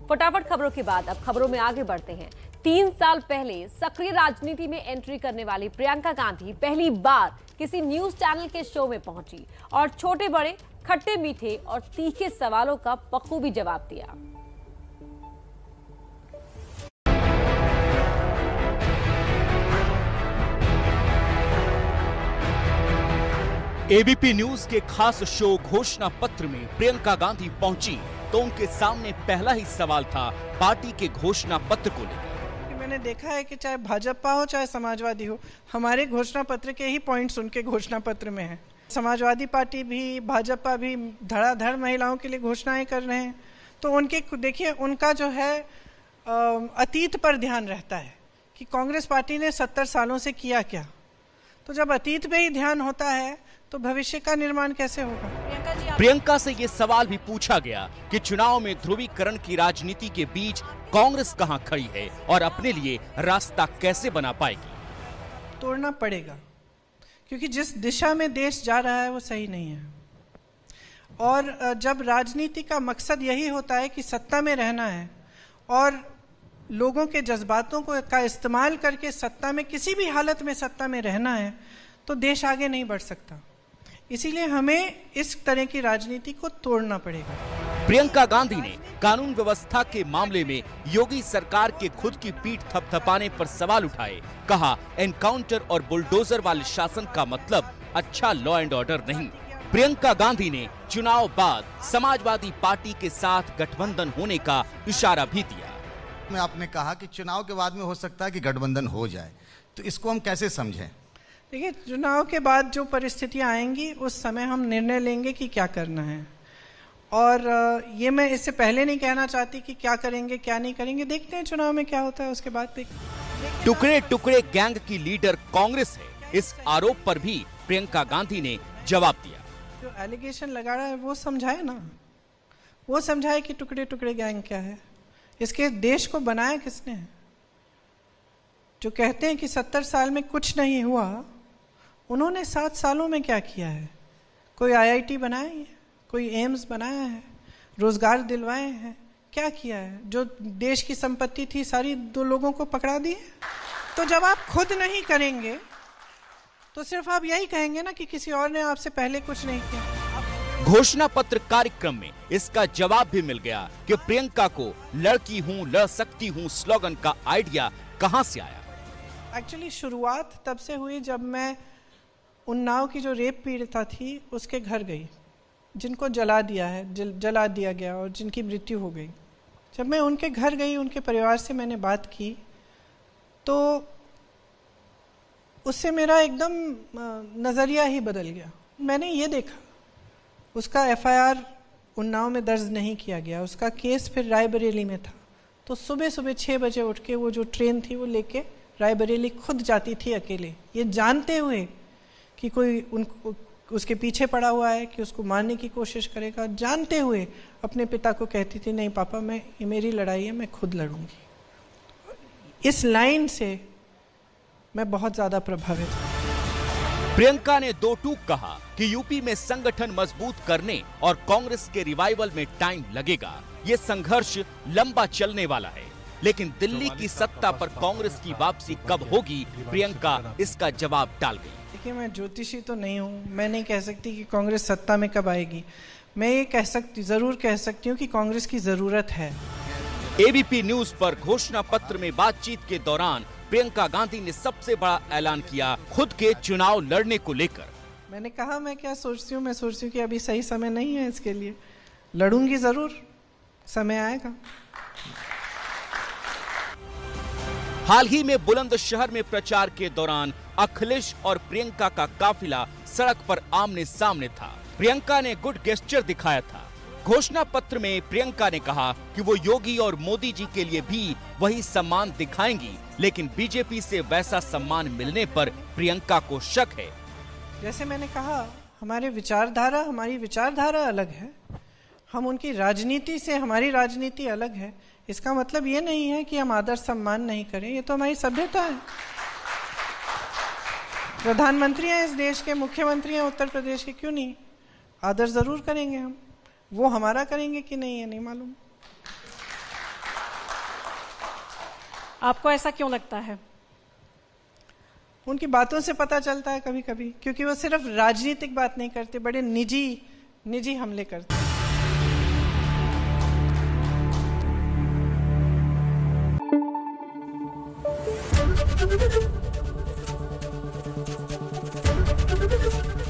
फटाफट खबरों के बाद अब खबरों में आगे बढ़ते हैं। 3 साल पहले सक्रिय राजनीति में एंट्री करने वाली प्रियंका गांधी पहली बार किसी न्यूज चैनल के शो में पहुंची और छोटे बड़े, खट्टे मीठे और तीखे सवालों का बखूबी जवाब दिया। एबीपी न्यूज के खास शो घोषणा पत्र में प्रियंका गांधी पहुंची तो उनके सामने पहला ही सवाल था पार्टी के घोषणा पत्र को लेकर। मैंने देखा है कि चाहे भाजपा हो चाहे समाजवादी हो, हमारे घोषणा पत्र के ही पॉइंट्स उनके घोषणा पत्र में है। समाजवादी पार्टी भी, भाजपा भी धड़ाधड़ महिलाओं के लिए घोषणाएं कर रहे हैं। तो उनके देखिए, उनका जो है अतीत पर ध्यान रहता है कि कांग्रेस पार्टी ने 70 सालों से किया क्या। तो जब अतीत पे ही ध्यान होता है तो भविष्य का निर्माण कैसे होगा। प्रियंका से ये सवाल भी पूछा गया कि चुनाव में ध्रुवीकरण की राजनीति के बीच कांग्रेस कहां खड़ी है और अपने लिए रास्ता कैसे बना पाएगी। तोड़ना पड़ेगा, क्योंकि जिस दिशा में देश जा रहा है वो सही नहीं है। और जब राजनीति का मकसद यही होता है कि सत्ता में रहना है और लोगों के जज्बातों का इस्तेमाल करके सत्ता में, किसी भी हालत में सत्ता में रहना है, तो देश आगे नहीं बढ़ सकता। इसीलिए हमें इस तरह की राजनीति को तोड़ना पड़ेगा। प्रियंका गांधी ने कानून व्यवस्था के मामले में योगी सरकार के खुद की पीठ थपथपाने पर सवाल उठाए। कहा, एनकाउंटर और बुलडोजर वाले शासन का मतलब अच्छा लॉ एंड ऑर्डर नहीं। प्रियंका गांधी ने चुनाव बाद समाजवादी पार्टी के साथ गठबंधन होने का इशारा भी दिया। आपने कहा कि चुनाव के बाद में हो सकता है कि गठबंधन हो जाए, तो इसको हम कैसे समझें? देखिए, चुनाव के बाद जो परिस्थितियां आएंगी उस समय हम निर्णय लेंगे कि क्या करना है। और ये मैं इससे पहले नहीं कहना चाहती कि क्या करेंगे क्या नहीं करेंगे। देखते हैं चुनाव में क्या होता है, उसके बाद देखते। टुकड़े टुकड़े गैंग की लीडर कांग्रेस है, इस आरोप पर भी प्रियंका गांधी ने जवाब दिया। जो एलिगेशन लगा रहा है वो समझाए ना, वो समझाए कि टुकड़े टुकड़े गैंग क्या है। इसके देश को बनाया किसने है? जो कहते हैं कि 70 साल में कुछ नहीं हुआ, उन्होंने 7 सालों में क्या किया है? कोई IIT बनाया है, कोई एम्स बनाया है, रोजगार दिलवाए हैं, क्या किया है? जो देश की संपत्ति थी सारी 2 लोगों को पकड़ा दी है। तो जब आप खुद नहीं करेंगे तो सिर्फ आप यही कहेंगे ना कि किसी और ने आपसे पहले कुछ नहीं किया। घोषणा पत्र कार्यक्रम में इसका जवाब भी मिल गया कि प्रियंका को लड़की हूं लड़ सकती हूं स्लोगन का आइडिया कहां से आया। एक्चुअली शुरुआत तब से हुई जब मैं उन्नाव की जो रेप पीड़िता थी उसके घर गई, जिनको जला दिया गया और जिनकी मृत्यु हो गई। जब मैं उनके घर गई, उनके परिवार से मैंने बात की, तो उससे मेरा एकदम नज़रिया ही बदल गया। मैंने ये देखा, उसका FIR उन्नाव में दर्ज नहीं किया गया, उसका केस फिर रायबरेली में था। तो सुबह सुबह 6 बजे उठ के वो जो ट्रेन थी वो लेके रायबरेली खुद जाती थी अकेले, ये जानते हुए कि कोई उसके पीछे पड़ा हुआ है, कि उसको मारने की कोशिश करेगा। जानते हुए अपने पिता को कहती थी, नहीं पापा, ये मेरी लड़ाई है, मैं खुद लड़ूंगी। इस लाइन से मैं बहुत ज्यादा प्रभावित हूं। प्रियंका ने 2 टूक कहा कि यूपी में संगठन मजबूत करने और कांग्रेस के रिवाइवल में टाइम लगेगा। ये संघर्ष लंबा चलने वाला है, लेकिन दिल्ली की सत्ता पर कांग्रेस की वापसी कब होगी, प्रियंका इसका जवाब डाल गई। देखिए, मैं ज्योतिषी तो नहीं हूँ, मैं नहीं कह सकती कि कांग्रेस सत्ता में कब आएगी। मैं ये जरूर कह सकती हूँ कि कांग्रेस की जरूरत है। एबीपी न्यूज पर घोषणा पत्र में बातचीत के दौरान प्रियंका गांधी ने सबसे बड़ा ऐलान किया खुद के चुनाव लड़ने को लेकर। मैंने कहा, मैं क्या सोचती हूँ, मैं सोचती हूँ कि अभी सही समय नहीं है इसके लिए। लड़ूंगी जरूर, समय आएगा। हाल ही में बुलंदशहर में प्रचार के दौरान अखिलेश और प्रियंका का काफिला सड़क पर आमने सामने था। प्रियंका ने गुड गेस्चर दिखाया था। घोषणा पत्र में प्रियंका ने कहा कि वो योगी और मोदी जी के लिए भी वही सम्मान दिखाएंगी, लेकिन बीजेपी से वैसा सम्मान मिलने पर प्रियंका को शक है। जैसे मैंने कहा, हमारी विचारधारा अलग है। हम उनकी राजनीति से, हमारी राजनीति अलग है। इसका मतलब ये नहीं है कि हम आदर सम्मान नहीं करें, ये तो हमारी सभ्यता है। प्रधानमंत्री हैं इस देश के, मुख्यमंत्री हैं उत्तर प्रदेश के, क्यों नहीं आदर जरूर करेंगे हम। वो हमारा करेंगे कि नहीं, ये नहीं मालूम। आपको ऐसा क्यों लगता है? उनकी बातों से पता चलता है कभी कभी, क्योंकि वो सिर्फ राजनीतिक बात नहीं करते, बड़े निजी हमले करते हैं।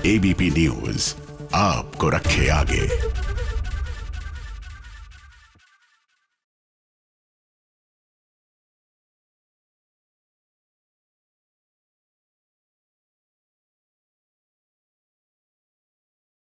एबीपी न्यूज आपको रखे आगे।